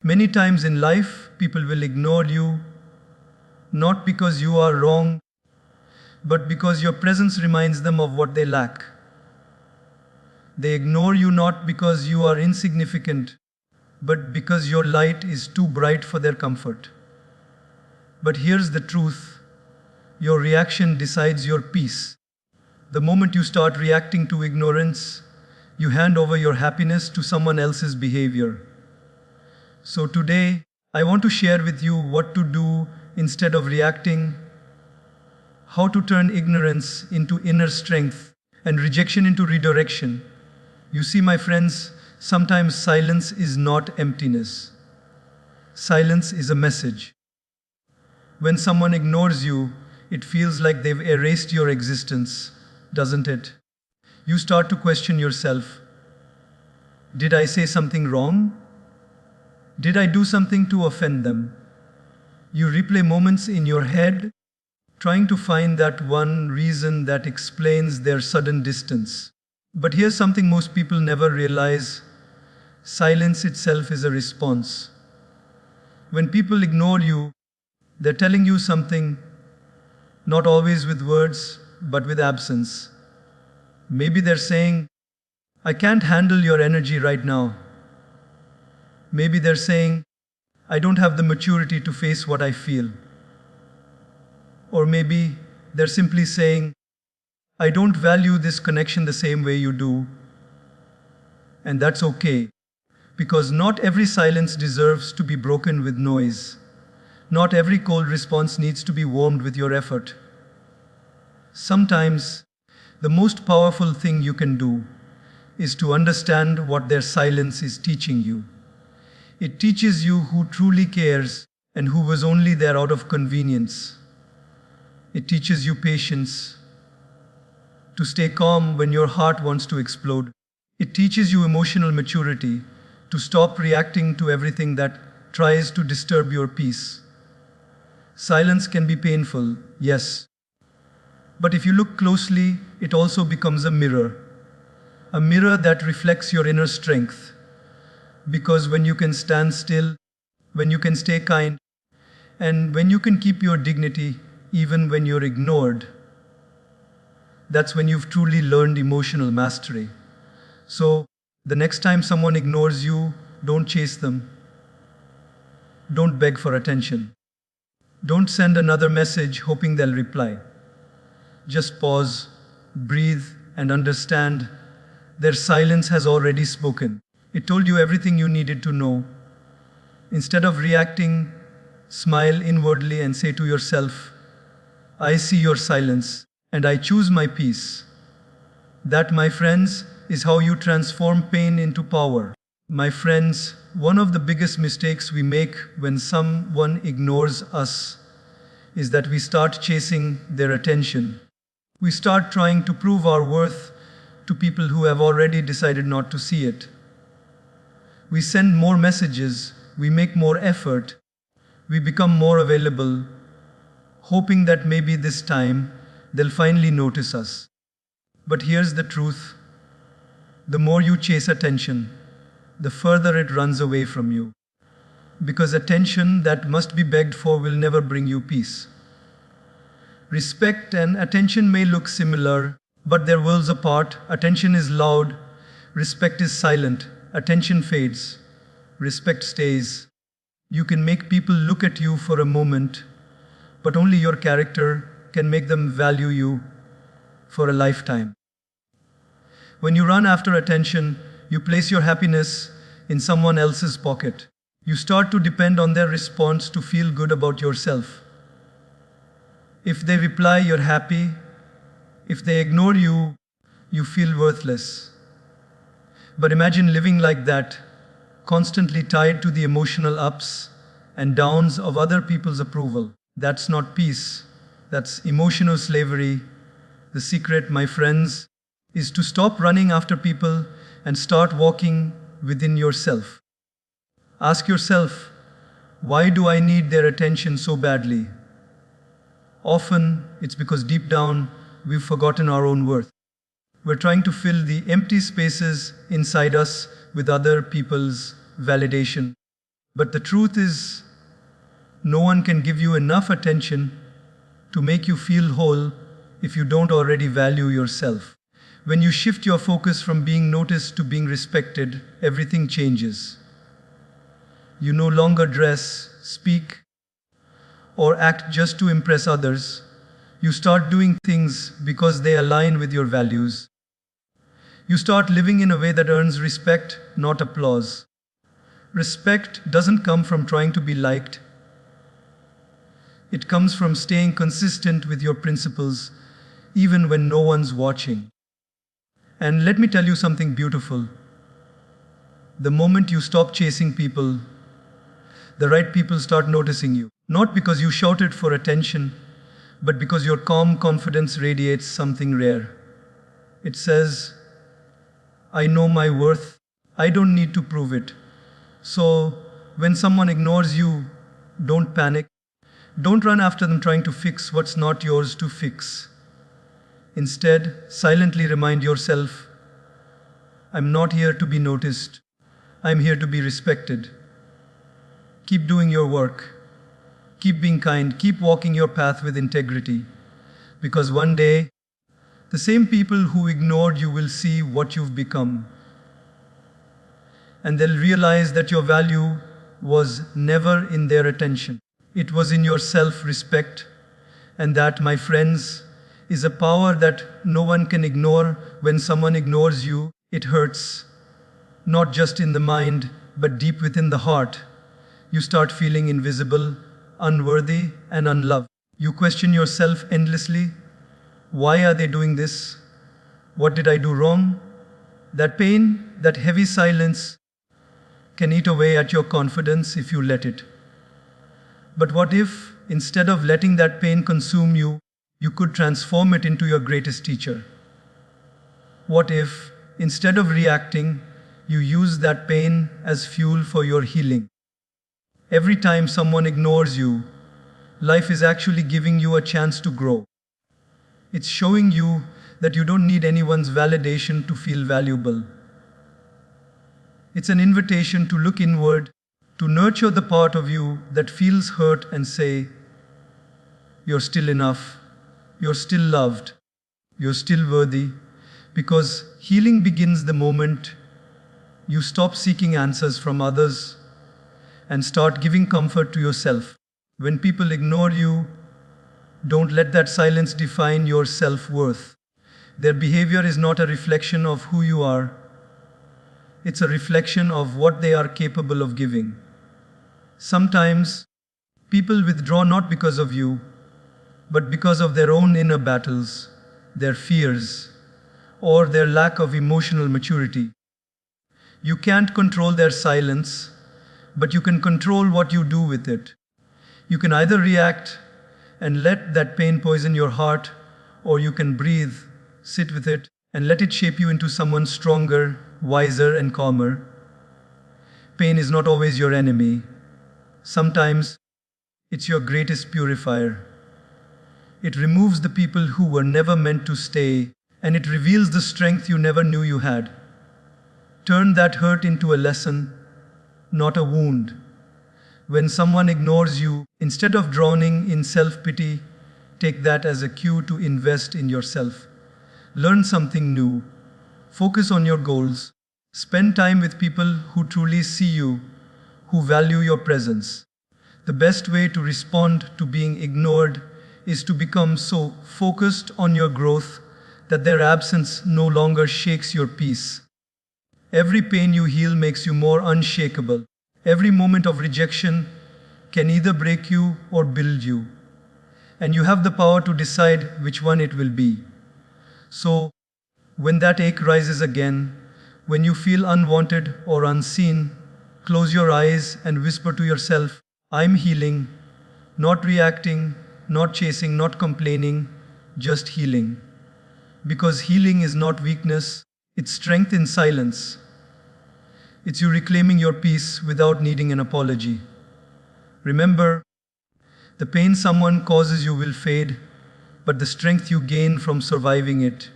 Many times in life, people will ignore you, not because you are wrong, but because your presence reminds them of what they lack. They ignore you not because you are insignificant, but because your light is too bright for their comfort. But here's the truth: your reaction decides your peace. The moment you start reacting to ignorance, you hand over your happiness to someone else's behavior. So today, I want to share with you what to do instead of reacting, how to turn ignorance into inner strength and rejection into redirection. You see, my friends, sometimes silence is not emptiness. Silence is a message. When someone ignores you, it feels like they've erased your existence, doesn't it? You start to question yourself. Did I say something wrong? Did I do something to offend them? You replay moments in your head, trying to find that one reason that explains their sudden distance. But here's something most people never realize: silence itself is a response. When people ignore you, they're telling you something, not always with words, but with absence. Maybe they're saying, I can't handle your energy right now. Maybe they're saying, I don't have the maturity to face what I feel. Or maybe they're simply saying, I don't value this connection the same way you do. And that's okay, because not every silence deserves to be broken with noise. Not every cold response needs to be warmed with your effort. Sometimes, the most powerful thing you can do is to understand what their silence is teaching you. It teaches you who truly cares and who was only there out of convenience. It teaches you patience, to stay calm when your heart wants to explode. It teaches you emotional maturity, to stop reacting to everything that tries to disturb your peace. Silence can be painful, yes. But if you look closely, it also becomes a mirror that reflects your inner strength. Because when you can stand still, when you can stay kind, and when you can keep your dignity even when you're ignored, that's when you've truly learned emotional mastery. So, the next time someone ignores you, don't chase them. Don't beg for attention. Don't send another message hoping they'll reply. Just pause, breathe, and understand their silence has already spoken. It told you everything you needed to know. Instead of reacting, smile inwardly and say to yourself, I see your silence, and I choose my peace. That, my friends, is how you transform pain into power. My friends, one of the biggest mistakes we make when someone ignores us is that we start chasing their attention. We start trying to prove our worth to people who have already decided not to see it. We send more messages, we make more effort, we become more available, hoping that maybe this time they'll finally notice us. But here's the truth: the more you chase attention, the further it runs away from you. Because attention that must be begged for will never bring you peace. Respect and attention may look similar, but they're worlds apart. Attention is loud, respect is silent. Attention fades, respect stays. You can make people look at you for a moment, but only your character can make them value you for a lifetime. When you run after attention, you place your happiness in someone else's pocket. You start to depend on their response to feel good about yourself. If they reply, you're happy. If they ignore you, you feel worthless. But imagine living like that, constantly tied to the emotional ups and downs of other people's approval. That's not peace. That's emotional slavery. The secret, my friends, is to stop running after people and start walking within yourself. Ask yourself, why do I need their attention so badly? Often, it's because deep down, we've forgotten our own worth. We're trying to fill the empty spaces inside us with other people's validation. But the truth is, no one can give you enough attention to make you feel whole if you don't already value yourself. When you shift your focus from being noticed to being respected, everything changes. You no longer dress, speak, or act just to impress others. You start doing things because they align with your values. You start living in a way that earns respect, not applause. Respect doesn't come from trying to be liked. It comes from staying consistent with your principles, even when no one's watching. And let me tell you something beautiful. The moment you stop chasing people, the right people start noticing you. Not because you shouted for attention, but because your calm confidence radiates something rare. It says, I know my worth. I don't need to prove it. So, when someone ignores you, don't panic. Don't run after them trying to fix what's not yours to fix. Instead, silently remind yourself, I'm not here to be noticed. I'm here to be respected. Keep doing your work. Keep being kind. Keep walking your path with integrity. Because one day, the same people who ignored you will see what you've become. And they'll realize that your value was never in their attention. It was in your self-respect. And that, my friends, is a power that no one can ignore. When someone ignores you, it hurts. Not just in the mind, but deep within the heart. You start feeling invisible, unworthy, and unloved. You question yourself endlessly. Why are they doing this? What did I do wrong? That pain, that heavy silence, can eat away at your confidence if you let it. But what if, instead of letting that pain consume you, you could transform it into your greatest teacher? What if, instead of reacting, you use that pain as fuel for your healing? Every time someone ignores you, life is actually giving you a chance to grow. It's showing you that you don't need anyone's validation to feel valuable. It's an invitation to look inward, to nurture the part of you that feels hurt and say, you're still enough, you're still loved, you're still worthy, because healing begins the moment you stop seeking answers from others and start giving comfort to yourself. When people ignore you, don't let that silence define your self-worth. Their behavior is not a reflection of who you are. It's a reflection of what they are capable of giving. Sometimes, people withdraw not because of you, but because of their own inner battles, their fears, or their lack of emotional maturity. You can't control their silence, but you can control what you do with it. You can either react and let that pain poison your heart, or you can breathe, sit with it, and let it shape you into someone stronger, wiser, and calmer. Pain is not always your enemy. Sometimes, it's your greatest purifier. It removes the people who were never meant to stay, and it reveals the strength you never knew you had. Turn that hurt into a lesson, not a wound. When someone ignores you, instead of drowning in self-pity, take that as a cue to invest in yourself. Learn something new. Focus on your goals. Spend time with people who truly see you, who value your presence. The best way to respond to being ignored is to become so focused on your growth that their absence no longer shakes your peace. Every pain you heal makes you more unshakable. Every moment of rejection can either break you or build you. And you have the power to decide which one it will be. So, when that ache rises again, when you feel unwanted or unseen, close your eyes and whisper to yourself, I'm healing, not reacting, not chasing, not complaining, just healing. Because healing is not weakness, it's strength in silence. It's you reclaiming your peace without needing an apology. Remember, the pain someone causes you will fade, but the strength you gain from surviving it,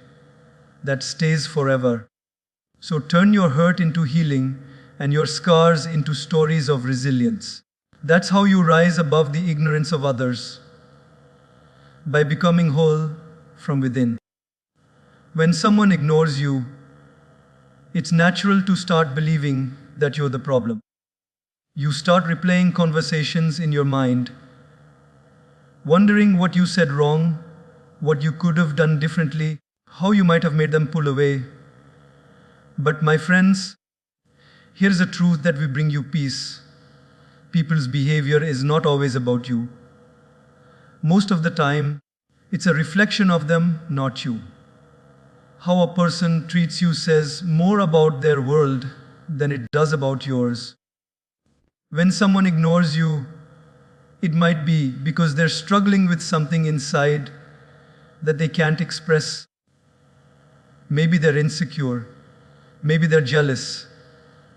that stays forever. So turn your hurt into healing and your scars into stories of resilience. That's how you rise above the ignorance of others, by becoming whole from within. When someone ignores you, it's natural to start believing that you're the problem. You start replaying conversations in your mind, wondering what you said wrong, what you could have done differently, how you might have made them pull away. But my friends, here's a truth that will bring you peace. People's behavior is not always about you. Most of the time, it's a reflection of them, not you. How a person treats you says more about their world than it does about yours. When someone ignores you, it might be because they're struggling with something inside that they can't express. Maybe they're insecure. Maybe they're jealous.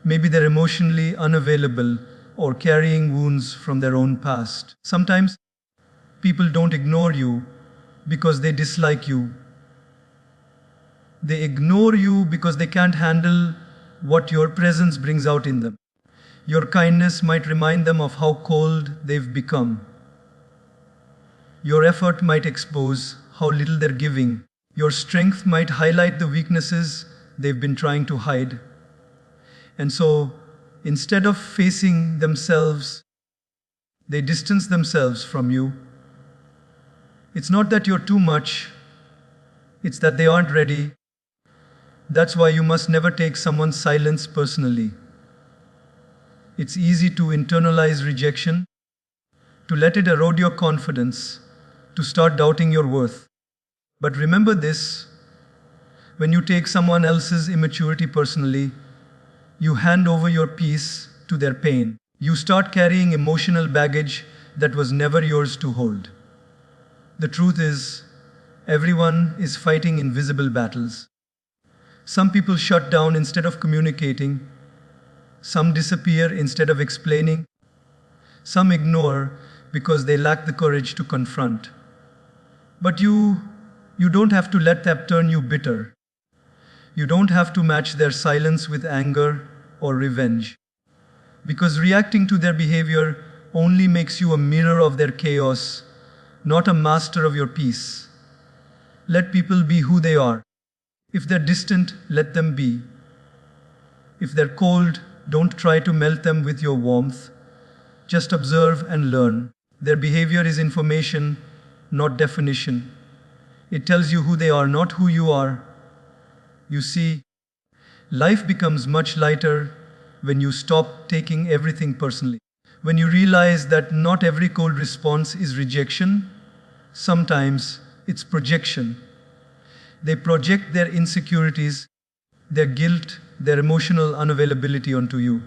Maybe they're emotionally unavailable or carrying wounds from their own past. Sometimes people don't ignore you because they dislike you. They ignore you because they can't handle what your presence brings out in them. Your kindness might remind them of how cold they've become. Your effort might expose how little they're giving. Your strength might highlight the weaknesses they've been trying to hide. And so, instead of facing themselves, they distance themselves from you. It's not that you're too much, it's that they aren't ready. That's why you must never take someone's silence personally. It's easy to internalize rejection, to let it erode your confidence, to start doubting your worth. But remember this, when you take someone else's immaturity personally, you hand over your peace to their pain. You start carrying emotional baggage that was never yours to hold. The truth is, everyone is fighting invisible battles. Some people shut down instead of communicating. Some disappear instead of explaining. Some ignore because they lack the courage to confront. But you don't have to let that turn you bitter. You don't have to match their silence with anger or revenge. Because reacting to their behavior only makes you a mirror of their chaos, not a master of your peace. Let people be who they are. If they're distant, let them be. If they're cold, don't try to melt them with your warmth. Just observe and learn. Their behavior is information, not definition. It tells you who they are, not who you are. You see, life becomes much lighter when you stop taking everything personally. When you realize that not every cold response is rejection, sometimes it's projection. They project their insecurities, their guilt, their emotional unavailability onto you.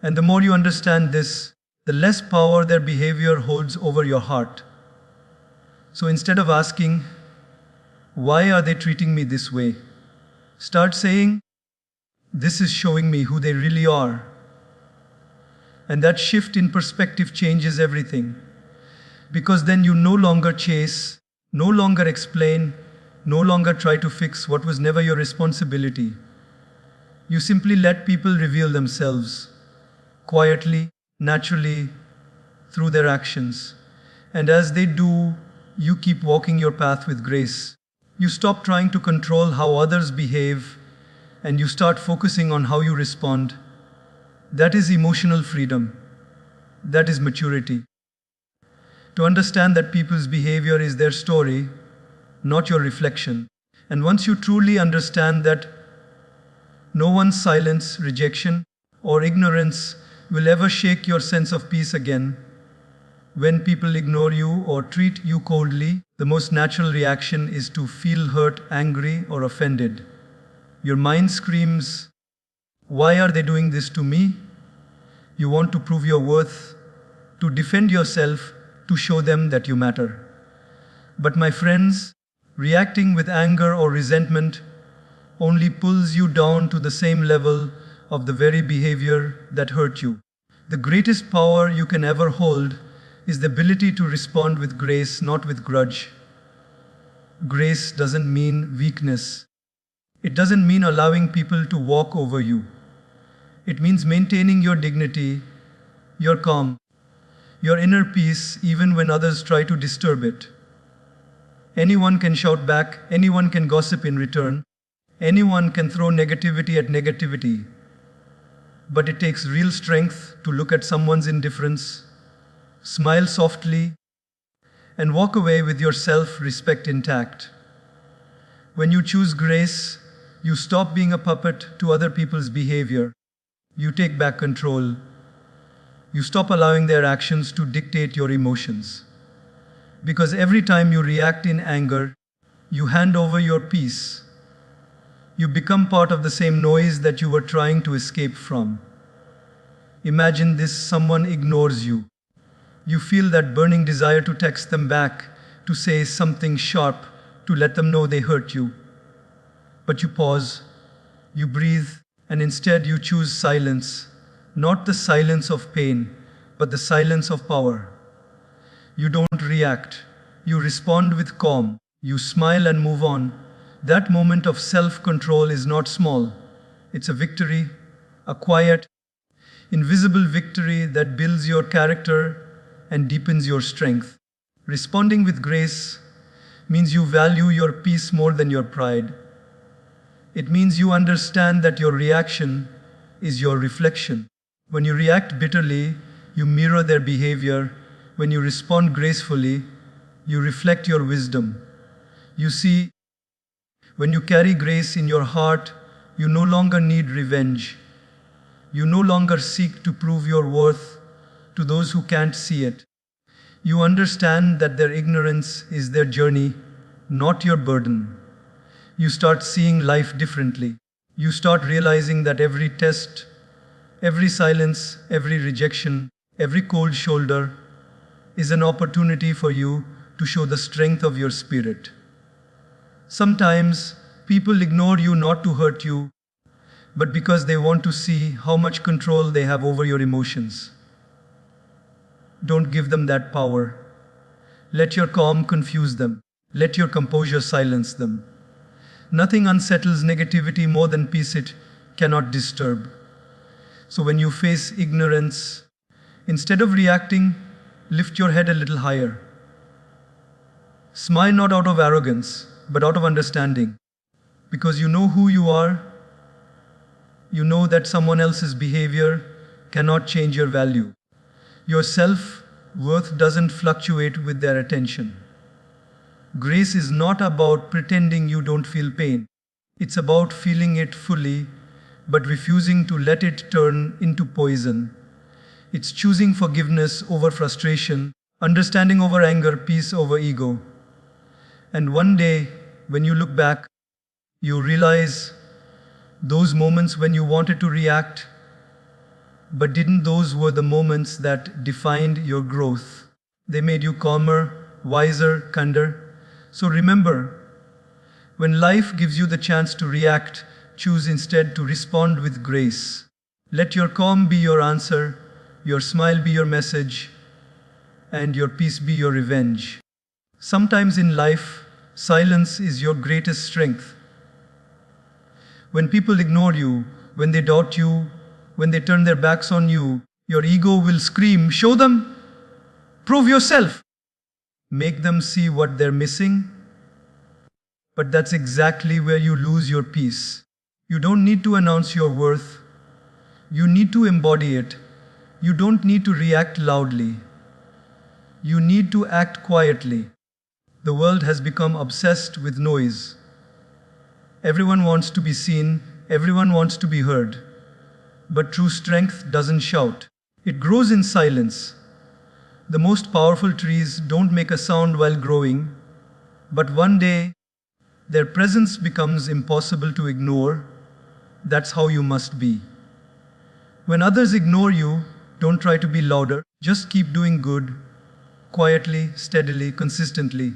And the more you understand this, the less power their behavior holds over your heart. So instead of asking, why are they treating me this way? Start saying, this is showing me who they really are. And that shift in perspective changes everything. Because then you no longer chase, no longer explain, no longer try to fix what was never your responsibility. You simply let people reveal themselves, quietly, naturally, through their actions. And as they do, you keep walking your path with grace. You stop trying to control how others behave, and you start focusing on how you respond. That is emotional freedom. That is maturity. To understand that people's behavior is their story, not your reflection. And once you truly understand that no one's silence, rejection, or ignorance will ever shake your sense of peace again, when people ignore you or treat you coldly, the most natural reaction is to feel hurt, angry, or offended. Your mind screams, why are they doing this to me? You want to prove your worth, to defend yourself, to show them that you matter. But my friends, reacting with anger or resentment only pulls you down to the same level of the very behavior that hurt you. The greatest power you can ever hold is the ability to respond with grace, not with grudge. Grace doesn't mean weakness. It doesn't mean allowing people to walk over you. It means maintaining your dignity, your calm, your inner peace even when others try to disturb it. Anyone can shout back, anyone can gossip in return, anyone can throw negativity at negativity. But it takes real strength to look at someone's indifference, smile softly, and walk away with your self-respect intact. When you choose grace, you stop being a puppet to other people's behavior. You take back control. You stop allowing their actions to dictate your emotions. Because every time you react in anger, you hand over your peace. You become part of the same noise that you were trying to escape from. Imagine this: someone ignores you. You feel that burning desire to text them back, to say something sharp, to let them know they hurt you. But you pause, you breathe, and instead you choose silence. Not the silence of pain, but the silence of power. You don't react. You respond with calm. You smile and move on. That moment of self-control is not small. It's a victory, a quiet, invisible victory that builds your character and deepens your strength. Responding with grace means you value your peace more than your pride. It means you understand that your reaction is your reflection. When you react bitterly, you mirror their behavior. When you respond gracefully, you reflect your wisdom. You see, when you carry grace in your heart, you no longer need revenge. You no longer seek to prove your worth to those who can't see it. You understand that their ignorance is their journey, not your burden. You start seeing life differently. You start realizing that every test, every silence, every rejection, every cold shoulder is an opportunity for you to show the strength of your spirit. Sometimes people ignore you not to hurt you, but because they want to see how much control they have over your emotions. Don't give them that power. Let your calm confuse them. Let your composure silence them. Nothing unsettles negativity more than peace it cannot disturb. So when you face ignorance, instead of reacting, lift your head a little higher. Smile not out of arrogance, but out of understanding. Because you know who you are, you know that someone else's behavior cannot change your value. Your self-worth doesn't fluctuate with their attention. Grace is not about pretending you don't feel pain. It's about feeling it fully, but refusing to let it turn into poison. It's choosing forgiveness over frustration, understanding over anger, peace over ego. And one day, when you look back, you realize those moments when you wanted to react, but didn't, those were the moments that defined your growth. They made you calmer, wiser, kinder. So remember, when life gives you the chance to react, choose instead to respond with grace. Let your calm be your answer, your smile be your message, and your peace be your revenge. Sometimes in life, silence is your greatest strength. When people ignore you, when they doubt you, when they turn their backs on you, your ego will scream, "Show them! Prove yourself!" Make them see what they're missing. But that's exactly where you lose your peace. You don't need to announce your worth. You need to embody it. You don't need to react loudly. You need to act quietly. The world has become obsessed with noise. Everyone wants to be seen. Everyone wants to be heard. But true strength doesn't shout. It grows in silence. The most powerful trees don't make a sound while growing, but one day, their presence becomes impossible to ignore. That's how you must be. When others ignore you, don't try to be louder. Just keep doing good, quietly, steadily, consistently.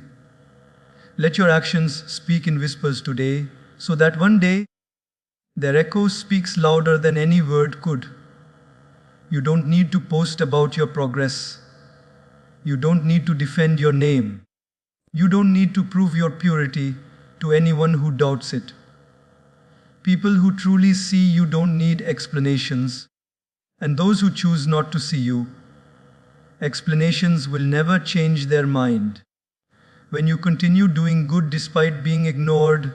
Let your actions speak in whispers today, so that one day, their echo speaks louder than any word could. You don't need to post about your progress. You don't need to defend your name. You don't need to prove your purity to anyone who doubts it. People who truly see you don't need explanations, and those who choose not to see you, explanations will never change their mind. When you continue doing good despite being ignored,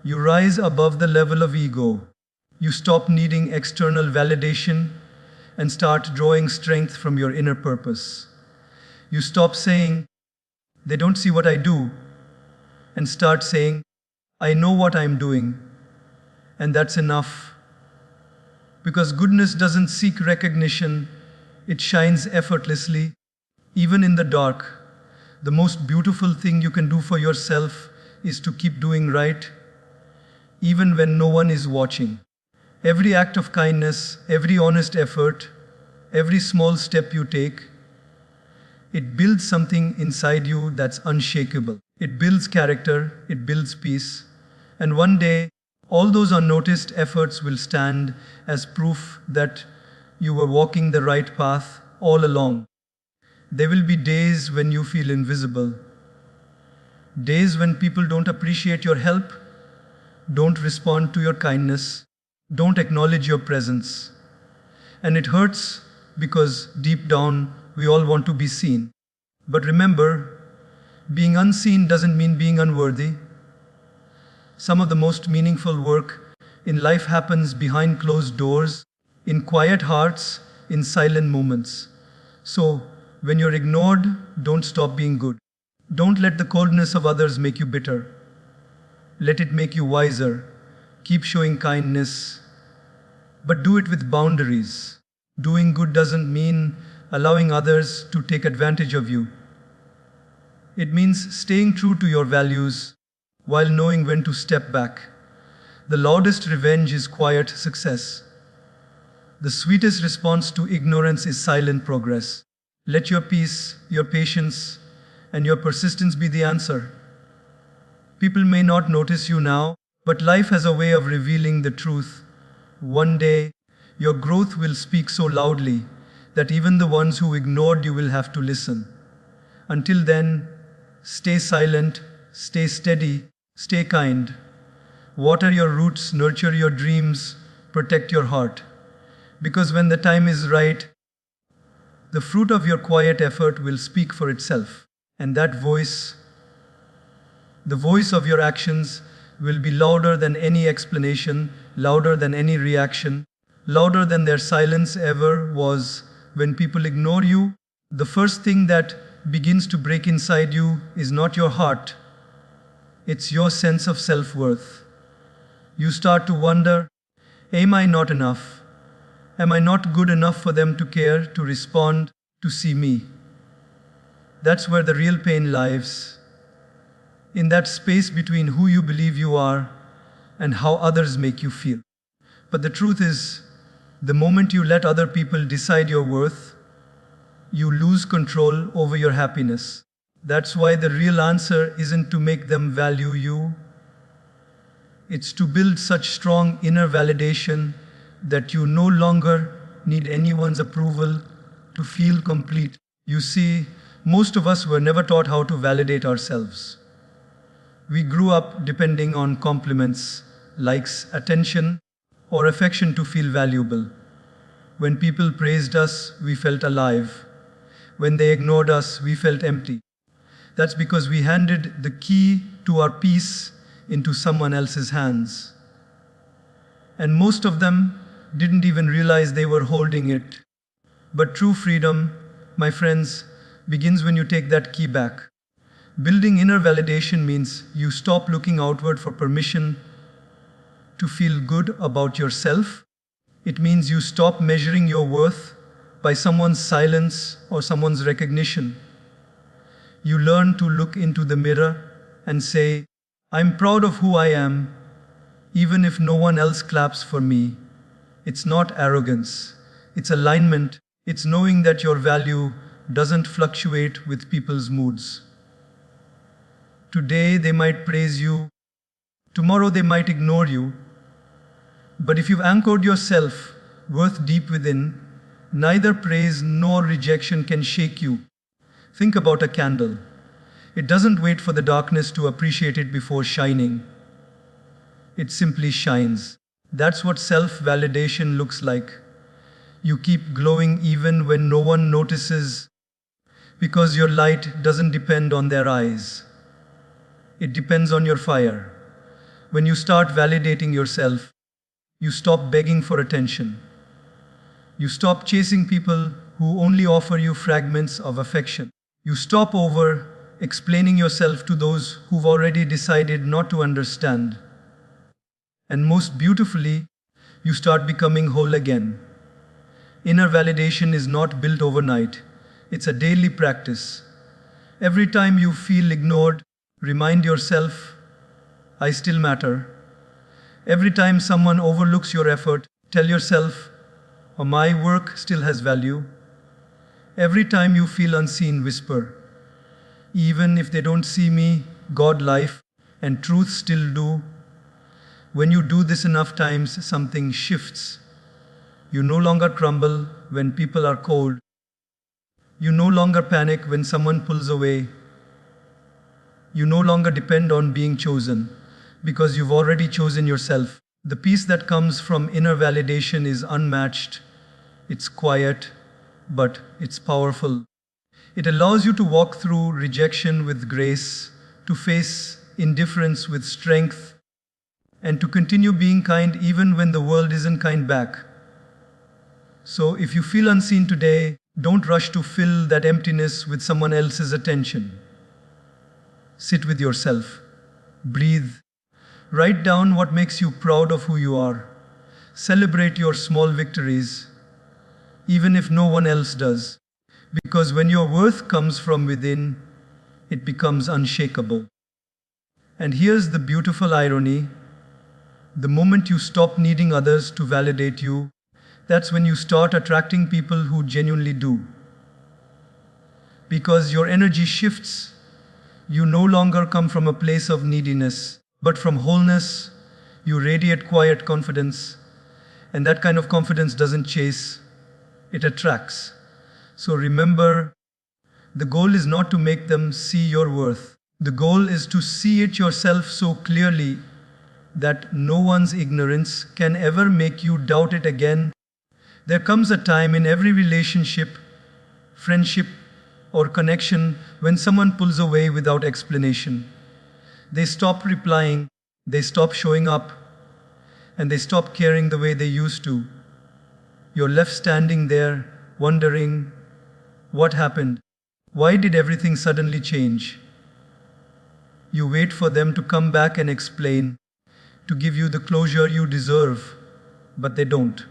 you rise above the level of ego. You stop needing external validation and start drawing strength from your inner purpose. You stop saying, "They don't see what I do," and start saying, "I know what I'm doing," and that's enough. Because goodness doesn't seek recognition, it shines effortlessly, even in the dark. The most beautiful thing you can do for yourself is to keep doing right, even when no one is watching. Every act of kindness, every honest effort, every small step you take, it builds something inside you that's unshakable. It builds character, it builds peace, and one day, all those unnoticed efforts will stand as proof that you were walking the right path all along. There will be days when you feel invisible, days when people don't appreciate your help, don't respond to your kindness, don't acknowledge your presence. And it hurts because deep down we all want to be seen. But remember, being unseen doesn't mean being unworthy. Some of the most meaningful work in life happens behind closed doors, in quiet hearts, in silent moments. So, when you're ignored, don't stop being good. Don't let the coldness of others make you bitter. Let it make you wiser. Keep showing kindness, but do it with boundaries. Doing good doesn't mean allowing others to take advantage of you. It means staying true to your values while knowing when to step back. The loudest revenge is quiet success. The sweetest response to ignorance is silent progress. Let your peace, your patience, and your persistence be the answer. People may not notice you now, but life has a way of revealing the truth. One day, your growth will speak so loudly that even the ones who ignored you will have to listen. Until then, stay silent, stay steady, stay kind. Water your roots, nurture your dreams, protect your heart. Because when the time is right, the fruit of your quiet effort will speak for itself. And that voice, the voice of your actions, will be louder than any explanation, louder than any reaction, louder than their silence ever was. When people ignore you, the first thing that begins to break inside you is not your heart, it's your sense of self-worth. You start to wonder, am I not enough? Am I not good enough for them to care, to respond, to see me? That's where the real pain lies. In that space between who you believe you are and how others make you feel. But the truth is, the moment you let other people decide your worth, you lose control over your happiness. That's why the real answer isn't to make them value you. It's to build such strong inner validation that you no longer need anyone's approval to feel complete. You see, most of us were never taught how to validate ourselves. We grew up depending on compliments, likes, attention, or affection to feel valuable. When people praised us, we felt alive. When they ignored us, we felt empty. That's because we handed the key to our peace into someone else's hands. And most of them didn't even realize they were holding it. But true freedom, my friends, begins when you take that key back. Building inner validation means you stop looking outward for permission to feel good about yourself. It means you stop measuring your worth by someone's silence or someone's recognition. You learn to look into the mirror and say, I'm proud of who I am, even if no one else claps for me. It's not arrogance, it's alignment. It's knowing that your value doesn't fluctuate with people's moods. Today they might praise you, tomorrow they might ignore you. But if you've anchored your self-worth deep within, neither praise nor rejection can shake you. Think about a candle. It doesn't wait for the darkness to appreciate it before shining. It simply shines. That's what self-validation looks like. You keep glowing even when no one notices, because your light doesn't depend on their eyes. It depends on your fire. When you start validating yourself, you stop begging for attention. You stop chasing people who only offer you fragments of affection. You stop over explaining yourself to those who've already decided not to understand. And most beautifully, you start becoming whole again. Inner validation is not built overnight. It's a daily practice. Every time you feel ignored, remind yourself, I still matter. Every time someone overlooks your effort, tell yourself, oh, my work still has value. Every time you feel unseen, whisper, even if they don't see me, God, life, and truth still do. When you do this enough times, something shifts. You no longer crumble when people are cold. You no longer panic when someone pulls away. You no longer depend on being chosen, because you've already chosen yourself. The peace that comes from inner validation is unmatched. It's quiet, but it's powerful. It allows you to walk through rejection with grace, to face indifference with strength, and to continue being kind even when the world isn't kind back. So if you feel unseen today, don't rush to fill that emptiness with someone else's attention. Sit with yourself. Breathe. Write down what makes you proud of who you are. Celebrate your small victories, even if no one else does. Because when your worth comes from within, it becomes unshakable. And here's the beautiful irony. The moment you stop needing others to validate you, that's when you start attracting people who genuinely do. Because your energy shifts. You no longer come from a place of neediness, but from wholeness. You radiate quiet confidence. And that kind of confidence doesn't chase, it attracts. So remember, the goal is not to make them see your worth. The goal is to see it yourself so clearly that no one's ignorance can ever make you doubt it again. There comes a time in every relationship, friendship, or connection when someone pulls away without explanation. They stop replying, they stop showing up, and they stop caring the way they used to. You're left standing there, wondering, what happened? Why did everything suddenly change? You wait for them to come back and explain, to give you the closure you deserve, but they don't.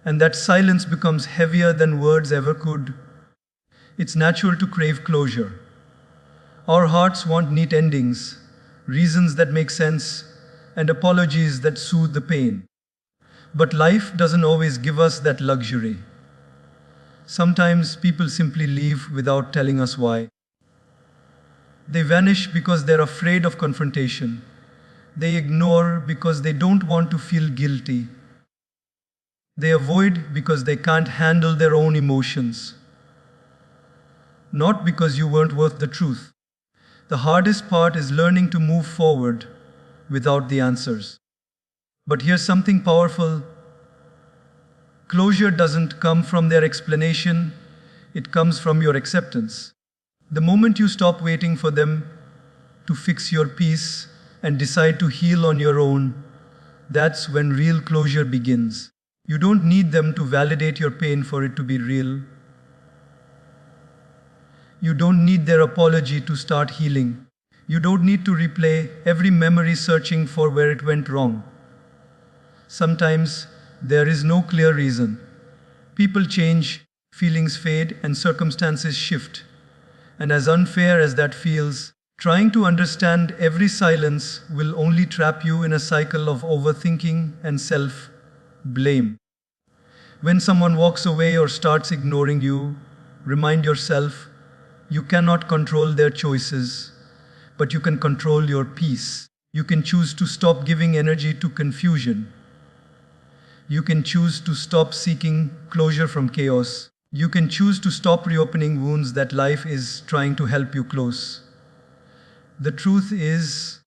And that silence becomes heavier than words ever could. It's natural to crave closure. Our hearts want neat endings, reasons that make sense, and apologies that soothe the pain. But life doesn't always give us that luxury. Sometimes people simply leave without telling us why. They vanish because they're afraid of confrontation. They ignore because they don't want to feel guilty. They avoid because they can't handle their own emotions. Not because you weren't worth the truth. The hardest part is learning to move forward without the answers. But here's something powerful. Closure doesn't come from their explanation, it comes from your acceptance. The moment you stop waiting for them to fix your peace and decide to heal on your own, that's when real closure begins. You don't need them to validate your pain for it to be real. You don't need their apology to start healing. You don't need to replay every memory searching for where it went wrong. Sometimes there is no clear reason. People change, feelings fade, and circumstances shift. And as unfair as that feels, trying to understand every silence will only trap you in a cycle of overthinking and self-blame. When someone walks away or starts ignoring you, remind yourself, you cannot control their choices, but you can control your peace. You can choose to stop giving energy to confusion. You can choose to stop seeking closure from chaos. You can choose to stop reopening wounds that life is trying to help you close. The truth is,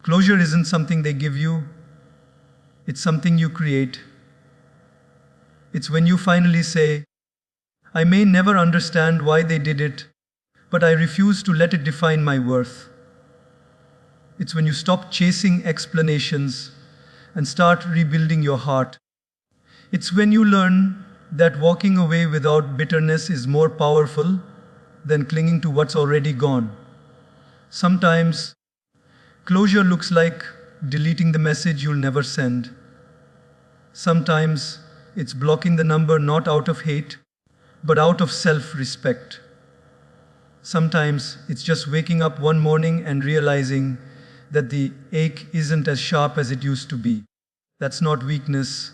closure isn't something they give you. It's something you create. It's when you finally say, I may never understand why they did it, but I refuse to let it define my worth. It's when you stop chasing explanations and start rebuilding your heart. It's when you learn that walking away without bitterness is more powerful than clinging to what's already gone. Sometimes, closure looks like deleting the message you'll never send. Sometimes, it's blocking the number not out of hate, but out of self-respect. Sometimes, it's just waking up one morning and realizing that the ache isn't as sharp as it used to be. That's not weakness,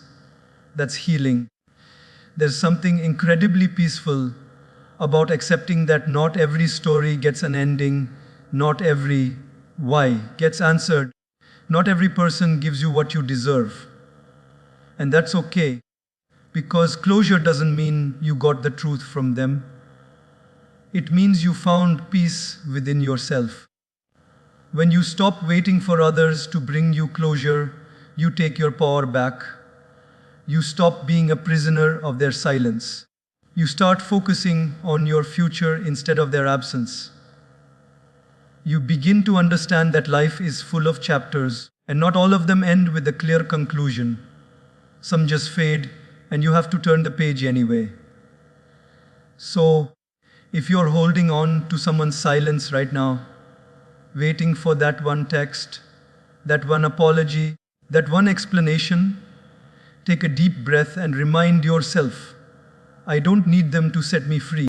that's healing. There's something incredibly peaceful about accepting that not every story gets an ending, not every why gets answered, not every person gives you what you deserve. And that's okay, because closure doesn't mean you got the truth from them. It means you found peace within yourself. When you stop waiting for others to bring you closure, you take your power back. You stop being a prisoner of their silence. You start focusing on your future instead of their absence. You begin to understand that life is full of chapters, and not all of them end with a clear conclusion. Some just fade, and you have to turn the page anyway. So, if you're holding on to someone's silence right now, waiting for that one text, that one apology, that one explanation, take a deep breath and remind yourself, I don't need them to set me free.